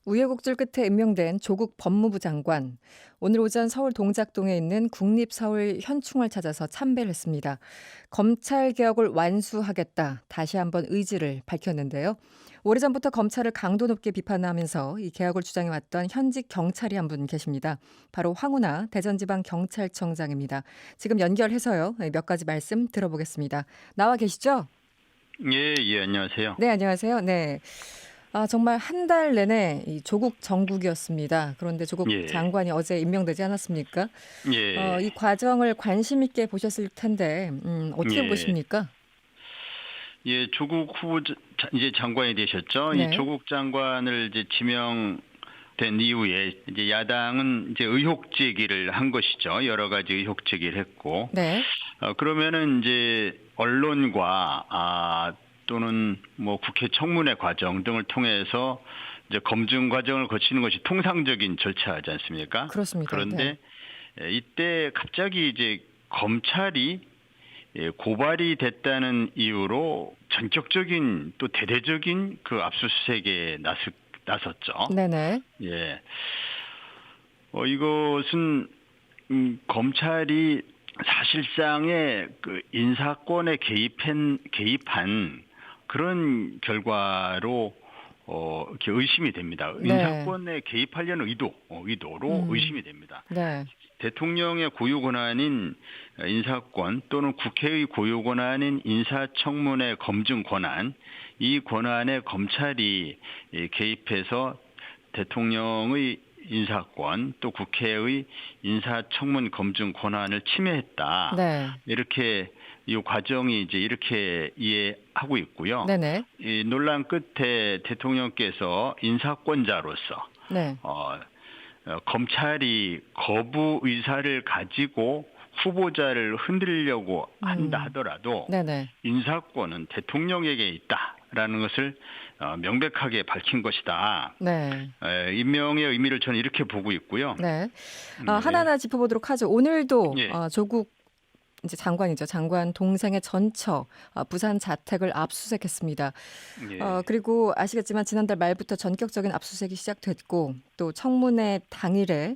우여곡절 끝에 임명된 조국 법무부 장관. 오늘 오전 서울 동작동에 있는 국립서울 현충을 찾아서 참배를 했습니다. 검찰 개혁을 완수하겠다. 다시 한번 의지를 밝혔는데요. 오래전부터 검찰을 강도 높게 비판하면서 이 개혁을 주장해왔던 현직 경찰이 한 분 계십니다. 바로 황운하 대전지방경찰청장입니다. 지금 연결해서요. 몇 가지 말씀 들어보겠습니다. 나와 계시죠? 예, 예, 안녕하세요. 네, 안녕하세요. 네. 정말 한 달 내내 이 조국 정국이었습니다. 그런데 조국 예, 장관이 어제 임명되지 않았습니까? 예, 이 과정을 관심 있게 보셨을 텐데, 어떻게 예, 보십니까? 예, 조국 후보 이제 장관이 되셨죠. 이 네. 조국 장관을 이제 지명된 이후에 이제 야당은 이제 의혹 제기를 한 것이죠. 여러 가지 의혹 제기를 했고, 네. 그러면은 이제 언론과 또는 뭐 국회 청문회 과정 등을 통해서 이제 검증 과정을 거치는 것이 통상적인 절차지 않습니까? 그렇습니다. 네. 그런데 이때 갑자기 이제 검찰이 고발이 됐다는 이유로 전격적인 또 대대적인 그 압수수색에 나섰죠. 네네. 예. 이것은 검찰이 사실상의 그 인사권에 개입한 그런 결과로 이렇게 의심이 됩니다. 네. 인사권에 개입하려는 의도로 음, 의심이 됩니다. 네. 대통령의 고유 권한인 인사권 또는 국회의 고유 권한인 인사청문회 검증 권한, 이 권한에 검찰이 개입해서 대통령의 인사권 또 국회의 인사청문 검증 권한을 침해했다. 네. 이렇게 이 과정이 이제 이렇게 이해하고 있고요. 네네. 이 논란 끝에 대통령께서 인사권자로서 네. 검찰이 거부 의사를 가지고 후보자를 흔들려고 한다 음, 하더라도 네네. 인사권은 대통령에게 있다라는 것을 명백하게 밝힌 것이다. 네. 임명의 의미를 저는 이렇게 보고 있고요. 네. 예, 하나하나 짚어보도록 하죠. 오늘도 예, 조국 이제 장관이죠. 장관 동생의 전처 부산 자택을 압수수색했습니다. 예, 그리고 아시겠지만 지난달 말부터 전격적인 압수수색이 시작됐고 또 청문회 당일에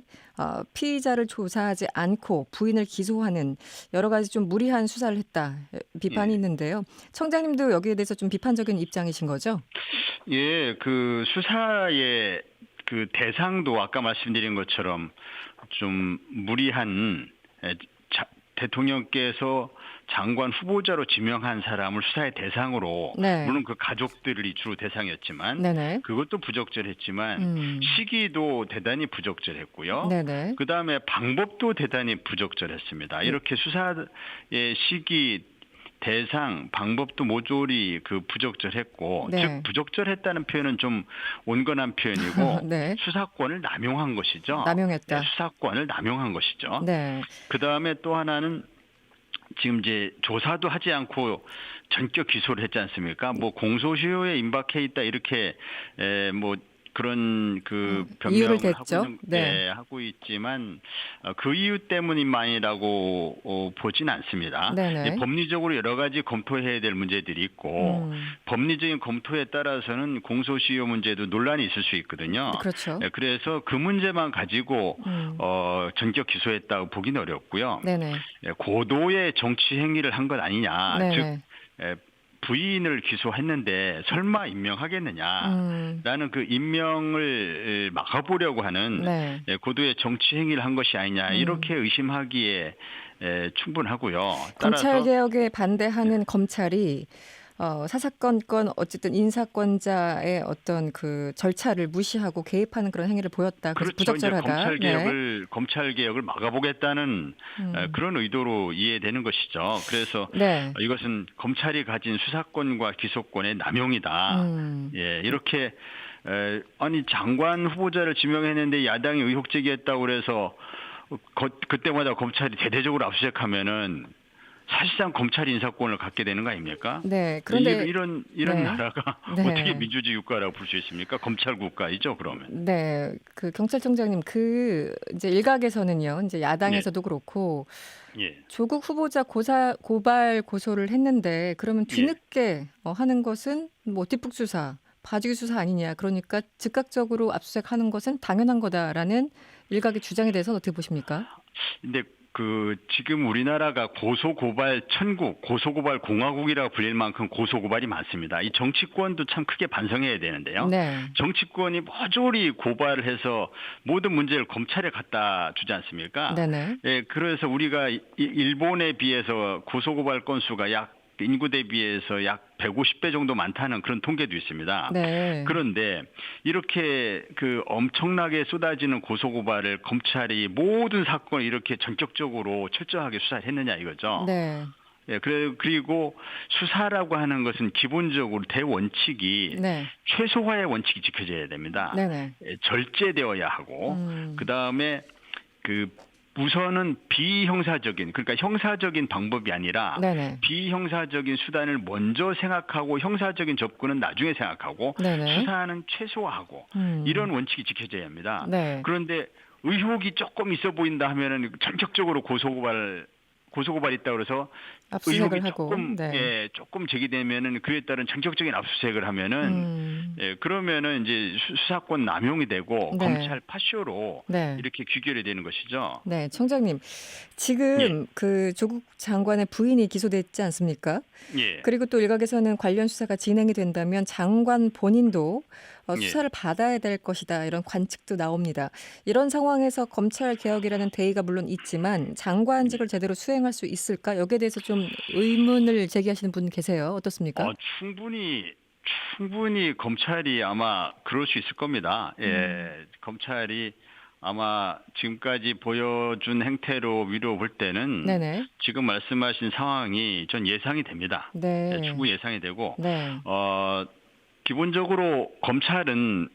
피의자를 조사하지 않고 부인을 기소하는 여러 가지 좀 무리한 수사를 했다 비판이 예. 있는데요. 청장님도 여기에 대해서 좀 비판적인 입장이신 거죠? 예, 그 수사의 그 대상도 아까 말씀드린 것처럼 좀 무리한 대통령께서 장관 후보자로 지명한 사람을 수사의 대상으로 네. 물론 그 가족들이 주로 대상이었지만 네네. 그것도 부적절했지만 음. 시기도 대단히 부적절했고요. 네네. 그다음에 방법도 대단히 부적절했습니다. 음, 이렇게 수사의 시기 대상 방법도 모조리 그 부적절했고 즉 네. 부적절했다는 표현은 좀 온건한 표현이고 네. 수사권을 남용한 것이죠. 네, 남용했다. 수사권을 남용한 것이죠. 네. 그 다음에 또 하나는 지금 이제 조사도 하지 않고 전격 기소를 했지 않습니까? 뭐 공소시효에 임박해 있다 이렇게 뭐 그런 그 이유를 변명을 하고 댔죠. 있는 네. 하고 있지만 그 이유 때문인만이라고 보진 않습니다. 이제 네네. 법리적으로 여러 가지 검토해야 될 문제들이 있고 음. 법리적인 검토에 따라서는 공소시효 문제도 논란이 있을 수 있거든요. 그렇죠. 그래서 그 문제만 가지고 음. 전격 기소했다고 보기는 어렵고요. 네네. 고도의 정치 행위를 한 것 아니냐. 즉 네네. 부인을 기소했는데 설마 임명하겠느냐라는 음. 그 임명을 막아보려고 하는 네. 고도의 정치 행위를 한 것이 아니냐 음. 이렇게 의심하기에 충분하고요. 검찰 따라서 개혁에 네, 반대하는 검찰이 사사건건 어쨌든 인사권자의 어떤 그 절차를 무시하고 개입하는 그런 행위를 보였다. 그래서 그렇죠. 이제 부적절하다. 네. 검찰 개혁을 막아보겠다는 음. 그런 의도로 이해되는 것이죠. 그래서 네. 이것은 검찰이 가진 수사권과 기소권의 남용이다. 음. 예, 이렇게 아니 장관 후보자를 지명했는데 야당이 의혹 제기했다고 그래서 그때마다 검찰이 대대적으로 압수수색하면은 사실상 검찰 인사권을 갖게 되는 거 아닙니까? 네. 그런데 이런 네. 나라가 어떻게 네. 민주주의 국가라고 볼 수 있습니까? 검찰 국가이죠, 그러면. 네. 그 경찰청장님 이제 일각에서는요. 이제 예, 야당에서도 그렇고 예, 조국 후보자 고발 고소를 했는데 그러면 예, 뒤늦게 하는 것은 뭐 뒷북 수사, 봐주기 수사 아니냐. 그러니까 즉각적으로 압수수색하는 것은 당연한 거다라는 일각의 주장에 대해서는 어떻게 보십니까? 근데 지금 우리나라가 고소고발 천국, 고소고발 공화국이라고 불릴 만큼 고소고발이 많습니다. 이 정치권도 참 크게 반성해야 되는데요. 네. 정치권이 모조리 고발을 해서 모든 문제를 검찰에 갖다 주지 않습니까? 네네. 예, 그래서 우리가 일본에 비해서 고소고발 건수가 인구 대비해서 약 150배 정도 많다는 그런 통계도 있습니다. 네. 그런데 이렇게 엄청나게 쏟아지는 고소고발을 검찰이 모든 사건을 이렇게 전격적으로 철저하게 수사를 했느냐 이거죠. 네. 예, 그리고 수사라고 하는 것은 기본적으로 대원칙이 네. 최소화의 원칙이 지켜져야 됩니다. 네네. 예, 절제되어야 하고 그다음에 우선은 비형사적인, 그러니까 형사적인 방법이 아니라 네네. 비형사적인 수단을 먼저 생각하고 형사적인 접근은 나중에 생각하고 네네. 수사는 최소화하고 이런 원칙이 지켜져야 합니다. 네. 그런데 의혹이 조금 있어 보인다 하면은 전격적으로 고소고발이 있다 그래서 압수수색을 의혹이 하고. 조금 네. 조금 제기되면은 그에 따른 전격적인 압수수색을 하면은 그러면은 이제 수사권 남용이 되고 네. 검찰 파쇼로 네. 이렇게 귀결이 되는 것이죠. 네, 청장님. 지금 조국 장관의 부인이 기소됐지 않습니까? 예. 그리고 또 일각에서는 관련 수사가 진행이 된다면 장관 본인도 예. 수사를 받아야 될 것이다. 이런 관측도 나옵니다. 이런 상황에서 검찰 개혁이라는 대의가 물론 있지만 장관직을 제대로 수행할 수 있을까? 여기에 대해서 좀 의문을 제기하시는 분 계세요. 어떻습니까? 충분히 검찰이 아마 그럴 수 있을 겁니다. 예. 검찰이 아마 지금까지 보여준 행태로 미루어 볼 때는 네네. 지금 말씀하신 상황이 전 예상이 됩니다. 네. 예, 충분히 예상이 되고 네. 기본적으로 검찰은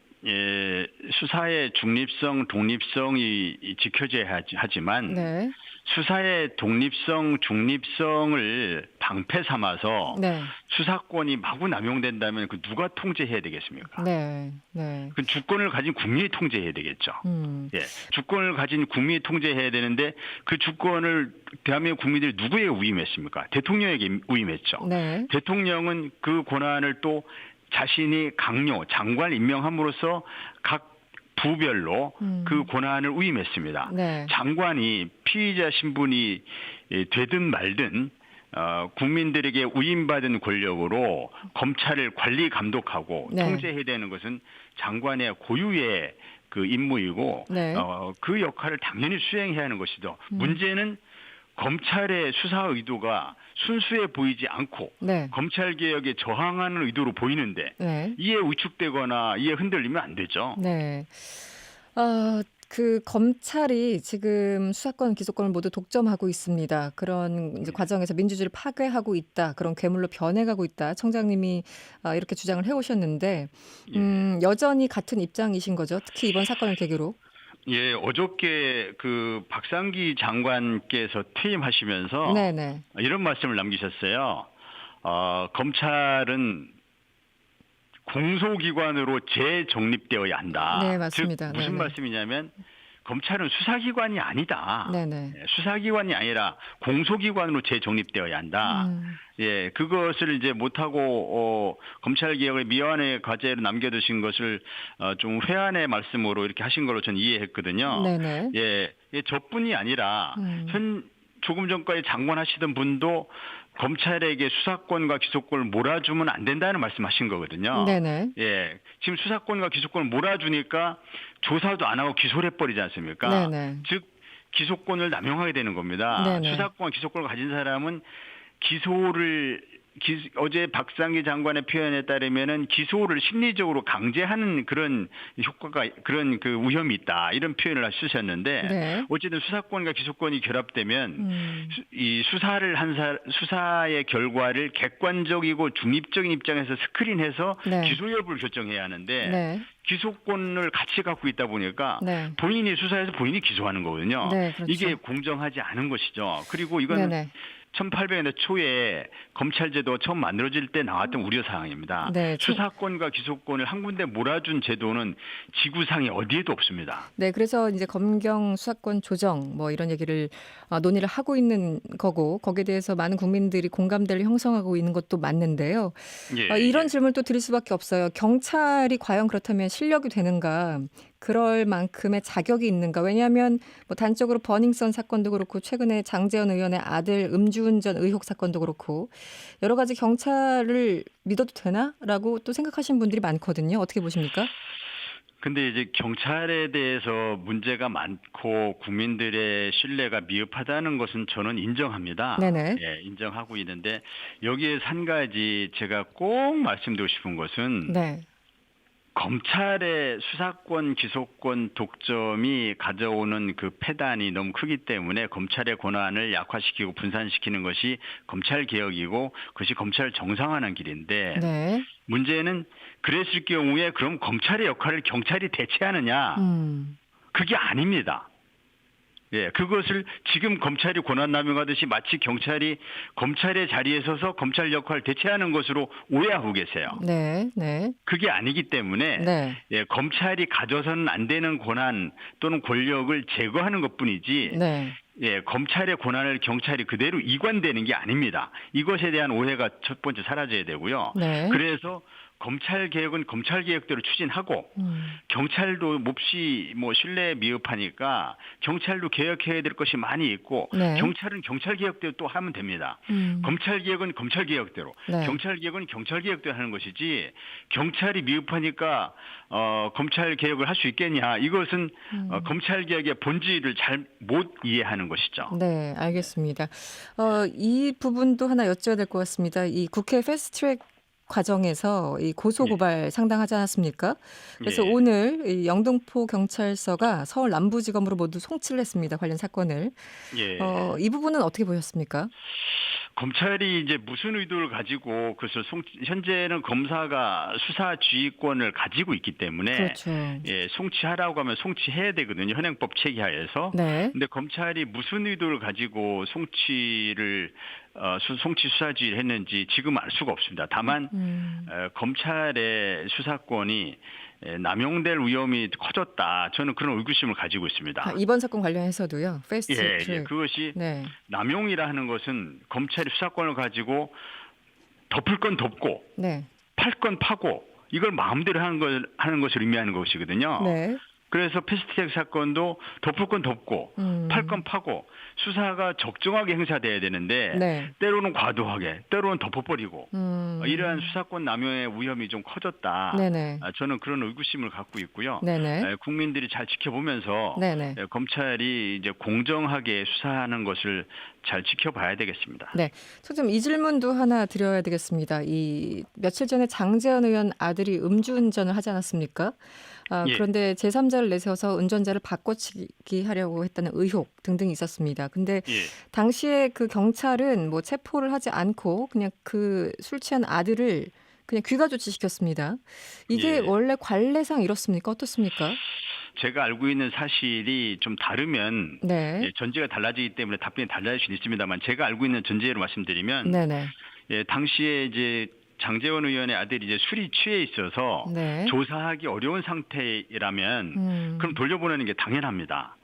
수사의 중립성, 독립성이 지켜져야 하지만 네. 수사의 독립성, 중립성을 방패 삼아서 네. 수사권이 마구 남용된다면 누가 통제해야 되겠습니까? 네. 네. 그 주권을 가진 국민이 통제해야 되겠죠. 예, 주권을 가진 국민이 통제해야 되는데 그 주권을 대한민국 국민들이 누구에게 위임했습니까? 대통령에게 위임했죠. 네. 대통령은 그 권한을 또 자신이 장관 임명함으로써 각 부별로 그 권한을 위임했습니다. 네. 장관이 피의자 신분이 되든 말든 국민들에게 위임받은 권력으로 검찰을 관리 감독하고 네. 통제해야 되는 것은 장관의 고유의 임무이고 네. 그 역할을 당연히 수행해야 하는 것이죠. 문제는 검찰의 수사 의도가 순수해 보이지 않고 네. 검찰 개혁에 저항하는 의도로 보이는데 네. 이에 위축되거나 이에 흔들리면 안 되죠. 네. 검찰이 지금 수사권, 기소권을 모두 독점하고 있습니다. 그런 이제 과정에서 민주주의를 파괴하고 있다. 그런 괴물로 변해가고 있다. 청장님이 이렇게 주장을 해오셨는데 여전히 같은 입장이신 거죠. 특히 이번 사건을 계기로. 예, 어저께 박상기 장관께서 퇴임하시면서 네네. 이런 말씀을 남기셨어요. 검찰은 공소기관으로 재정립되어야 한다. 네, 맞습니다. 즉 무슨 네네. 말씀이냐면 검찰은 수사기관이 아니다. 네네. 수사기관이 아니라 공소기관으로 재정립되어야 한다. 예, 그것을 이제 못하고 검찰 개혁을 미완의 과제로 남겨두신 것을 좀 회한의 말씀으로 이렇게 하신 걸로 저는 이해했거든요. 네네. 예, 저뿐이 아니라 조금 전까지 장관 하시던 분도 검찰에게 수사권과 기소권을 몰아주면 안 된다는 말씀하신 거거든요. 네네. 예, 지금 수사권과 기소권을 몰아주니까 조사도 안 하고 기소를 해버리지 않습니까? 네네. 즉 기소권을 남용하게 되는 겁니다. 네네. 수사권과 기소권을 가진 사람은 어제 박상기 장관의 표현에 따르면은 기소를 심리적으로 강제하는 그런 효과가 그런 위험이 있다 이런 표현을 쓰셨는데 네. 어쨌든 수사권과 기소권이 결합되면 이 수사의 결과를 객관적이고 중립적인 입장에서 스크린해서 네. 기소 여부를 결정해야 하는데 네. 기소권을 같이 갖고 있다 보니까 네. 본인이 수사해서 본인이 기소하는 거거든요. 네, 그렇죠. 이게 공정하지 않은 것이죠. 그리고 이건 네네. 1800년대 초에 검찰제도가 처음 만들어질 때 나왔던 우려 사항입니다. 네, 수사권과 기소권을 한 군데 몰아준 제도는 지구상에 어디에도 없습니다. 네, 그래서 이제 검경 수사권 조정 뭐 이런 얘기를 논의를 하고 있는 거고 거기에 대해서 많은 국민들이 공감대를 형성하고 있는 것도 맞는데요. 예, 이런 예. 질문을 또 드릴 수밖에 없어요. 경찰이 과연 그렇다면 실력이 되는가? 그럴 만큼의 자격이 있는가? 왜냐하면 뭐 단적으로 버닝썬 사건도 그렇고 최근에 장제원 의원의 아들 음주운전 의혹 사건도 그렇고 여러 가지 경찰을 믿어도 되나라고 또 생각하시는 분들이 많거든요. 어떻게 보십니까? 근데 이제 경찰에 대해서 문제가 많고 국민들의 신뢰가 미흡하다는 것은 저는 인정합니다. 네네. 예, 인정하고 있는데 여기에서 한 가지 제가 꼭 말씀드리고 싶은 것은 네. 검찰의 수사권, 기소권 독점이 가져오는 그 폐단이 너무 크기 때문에 검찰의 권한을 약화시키고 분산시키는 것이 검찰 개혁이고 그것이 검찰을 정상화하는 길인데 네. 문제는 그랬을 경우에 그럼 검찰의 역할을 경찰이 대체하느냐? 음. 그게 아닙니다. 예, 그것을 지금 검찰이 권한남용하듯이 마치 경찰이 검찰의 자리에 서서 검찰 역할을 대체하는 것으로 오해하고 계세요. 네. 네. 그게 아니기 때문에 네. 예, 검찰이 가져서는 안 되는 권한 또는 권력을 제거하는 것뿐이지 네. 예, 검찰의 권한을 경찰이 그대로 이관되는 게 아닙니다. 이것에 대한 오해가 첫 번째 사라져야 되고요. 네. 그래서 검찰 개혁은 검찰 개혁대로 추진하고 경찰도 몹시 뭐 신뢰에 미흡하니까 경찰도 개혁해야 될 것이 많이 있고 네. 경찰은 경찰 개혁대로 또 하면 됩니다. 검찰 개혁은 검찰 개혁대로, 네. 경찰 개혁은 경찰 개혁대로 하는 것이지 경찰이 미흡하니까 검찰 개혁을 할 수 있겠냐? 이것은 검찰 개혁의 본질을 잘 못 이해하는 것이죠. 네, 알겠습니다. 이 부분도 하나 여쭤야 될 것 같습니다. 이 국회 패스트트랙 과정에서 이 고소 예. 고발 상당하지 않았습니까? 그래서 예. 오늘 이 영등포 경찰서가 서울 남부지검으로 모두 송치를 했습니다. 관련 사건을. 예. 이 부분은 어떻게 보셨습니까? 검찰이 이제 무슨 의도를 가지고 그것을 현재는 검사가 수사 지휘권을 가지고 있기 때문에 그렇죠. 예, 송치하라고 하면 송치해야 되거든요. 현행법 체계하에서. 네. 근데 검찰이 무슨 의도를 가지고 송치 수사 지휘를 했는지 지금 알 수가 없습니다. 다만 검찰의 수사권이 남용될 위험이 커졌다. 저는 그런 의구심을 가지고 있습니다. 이번 사건 관련해서도요. 예, 패스트트랙. 예. 그것이 네. 남용이라 하는 것은 검찰이 수사권을 가지고 덮을 건 덮고 네. 팔 건 파고 이걸 마음대로 하는 것을 의미하는 것이거든요. 네. 그래서 패스트트랙 사건도 덮을 건 덮고 팔 건 파고 수사가 적정하게 행사돼야 되는데 네. 때로는 과도하게 때로는 덮어버리고 이러한 수사권 남용의 위험이 좀 커졌다. 네네. 저는 그런 의구심을 갖고 있고요. 네네. 국민들이 잘 지켜보면서 네네. 검찰이 이제 공정하게 수사하는 것을 잘 지켜봐야 되겠습니다. 네. 좀 이 질문도 하나 드려야 되겠습니다. 이 며칠 전에 장제원 의원 아들이 음주운전을 하지 않았습니까? 예. 그런데 제3자를 내세워서 운전자를 바꿔치기 하려고 했다는 의혹 등등이 있었습니다. 근데 예. 당시에 그 경찰은 뭐 체포를 하지 않고 그냥 그 술 취한 아들을 그냥 귀가 조치시켰습니다. 이게 예. 원래 관례상 이렇습니까? 어떻습니까? 제가 알고 있는 사실이 좀 다르면 네. 예, 전제가 달라지기 때문에 답변이 달라질 수는 있습니다만 제가 알고 있는 전제로 말씀드리면 네네. 예, 당시에 이제 장제원 의원의 아들이 이제 술이 취해 있어서 네. 조사하기 어려운 상태라면 그럼 돌려보내는 게 당연합니다.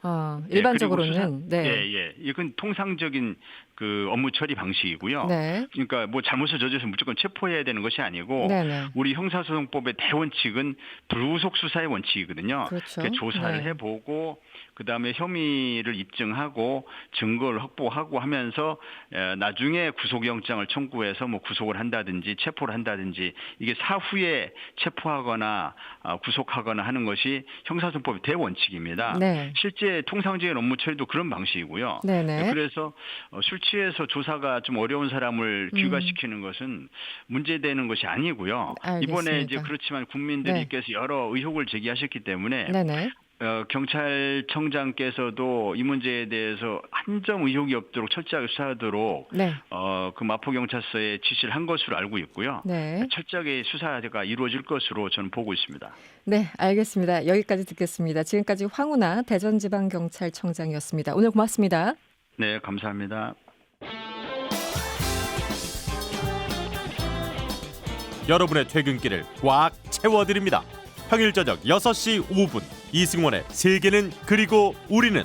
일반적으로는 예, 네. 예. 이건 통상적인 그 업무 처리 방식이고요. 네. 그러니까 뭐 잘못을 저질러서 무조건 체포해야 되는 것이 아니고 네네. 우리 형사소송법의 대원칙은 불구속 수사의 원칙이거든요. 그렇죠. 그러니까 조사를 네. 해보고 그다음에 혐의를 입증하고 증거를 확보하고 하면서 나중에 구속영장을 청구해서 뭐 구속을 한다든지 체포를 한다든지 이게 사후에 체포하거나 구속하거나 하는 것이 형사소송법의 대원칙입니다. 네. 실제 통상적인 업무 처리도 그런 방식이고요. 네네. 그래서 술 취해서 조사가 좀 어려운 사람을 귀가시키는 것은 문제되는 것이 아니고요. 이번에 이제 알겠습니다. 그렇지만 국민들께서 여러 의혹을 제기하셨기 때문에 네네. 경찰청장께서도 이 문제에 대해서 한 점 의혹이 없도록 철저하게 수사하도록 네. 그 마포경찰서에 지시를 한 것으로 알고 있고요. 네. 철저하게 수사가 이루어질 것으로 저는 보고 있습니다. 네, 알겠습니다. 여기까지 듣겠습니다. 지금까지 황운하 대전지방경찰청장이었습니다. 오늘 고맙습니다. 네, 감사합니다. 여러분의 퇴근길을 꽉 채워드립니다. 평일 저녁 6시 5분 이승원의 세계는 그리고 우리는